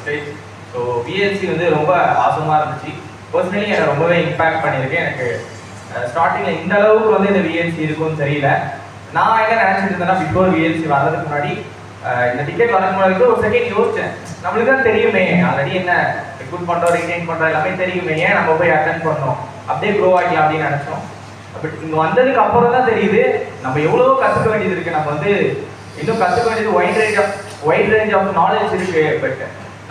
Stage. So VLC வந்து ரொம்ப ஆசமாக இருந்துச்சு. பர்சனலி எனக்கு ரொம்பவே இம்பேக்ட் பண்ணியிருக்கு. எனக்கு ஸ்டார்டிங்கில் இந்த அளவுக்கு வந்து இந்த விஎல்சி இருக்கும்னு தெரியல. நான் என்ன நினச்சிட்டு இருந்தேன்னா, பிஃபோர் விஎல்சி வர்றதுக்கு முன்னாடி இந்த டிக்கெட் வரதுக்கு முன்னாடி ஒரு செகண்ட் யோசிச்சேன், நம்மளுக்கு தான் தெரியுமே ஆல்ரெடி என்ன ரெக்ரூட் பண்ணுறோம், ரிட்டைன் பண்ணுறோம் எல்லாமே தெரியுமே, ஏன் நம்ம போய் அட்டென்ட் பண்ணோம், அப்படியே க்ரோ ஆகிக்கலாம் அப்படின்னு நினச்சோம். பட் இங்கே வந்ததுக்கு அப்புறம் தான் தெரியுது நம்ம எவ்வளவோ கற்றுக்க வேண்டியது இருக்குது. நம்ம வந்து இன்னும் கற்றுக்க வேண்டியது வைட் ரேஞ்ச் ஆஃப் நாலேஜ் இருக்குது. பட்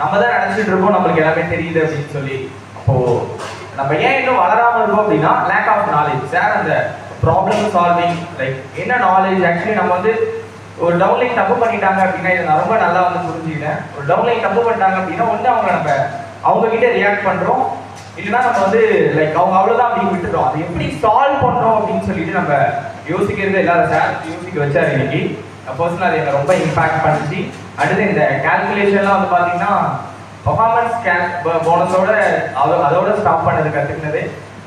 நம்ம தான் நினச்சிட்டு இருக்கோம் நம்மளுக்கு எல்லாமே தெரியுது அப்படின்னு சொல்லி. அப்போது நம்ம ஏன் இன்னும் வளராமல் இருக்கோம் அப்படின்னா, லேக் ஆஃப் நாலேஜ். சார் அந்த ப்ராப்ளம் சால்விங், லைக் என்ன நாலேஜ் ஆக்சுவலி நம்ம வந்து ஒரு டவுன்லைன் தப்பு பண்ணிட்டாங்க அப்படின்னா, இதை நான் ரொம்ப நல்லா வந்து புரிஞ்சுக்கிட்டேன். ஒரு டவுன்லைன் தப்பு பண்ணிட்டாங்க அப்படின்னா ஒன்று அவங்க கிட்ட ரியாக்ட் பண்ணுறோம், இல்லைன்னா நம்ம வந்து லைக் அவங்க அவ்வளோதான் அப்படின்னு விட்டுட்டோம். அதை எப்படி சால்வ் பண்ணுறோம் அப்படின்னு சொல்லிட்டு நம்ம யோசிக்கிறது எல்லாரும் சார் யோசிக்க வச்சார் இன்னைக்கு. பர்சனலாக அது எனக்கு ரொம்ப இம்பாக்ட் பண்ணிச்சு. அடுத்து இந்த கேல்குலேஷன்லாம் வந்து பார்த்தீங்கன்னா பர்ஃபார்மன்ஸ் போனஸோட அதோட ஸ்டாப் பண்ணது கற்றுக்கினது.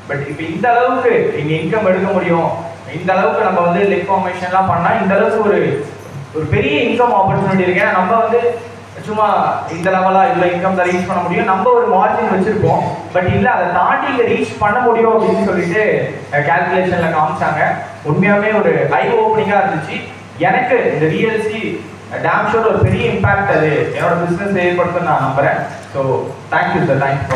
பட் இப்போ இந்த அளவுக்கு இங்கே இன்கம் எடுக்க முடியும், இந்த அளவுக்கு நம்ம வந்து லெக் ஃபார்மேஷன்லாம் பண்ணால் இந்த அளவுக்கு ஒரு பெரிய இன்கம் ஆப்பர்ச்சுனிட்டி இருக்கு. ஏன்னா நம்ம வந்து சும்மா இந்த லெவலாக இவ்வளோ இன்கம் தான் ரீச் பண்ண முடியும், நம்ம ஒரு மார்ஜின் வச்சுருப்போம். பட் இல்லை, அதை தாண்டி இங்கே ரீச் பண்ண முடியும் அப்படின்னு சொல்லிட்டு கேல்குலேஷனில் காமிச்சாங்க. உண்மையாகவே ஒரு ஐ ஓப்பனிங்காக இருந்துச்சு. எனக்கு இந்த விஎல்சி டேம் ஷோர் ஒரு பெரிய இம்பாக்ட் அது என்னோட பிஸ்னஸ் ஏற்படுத்தும் நான் நம்புகிறேன். So thank you sir, thank you.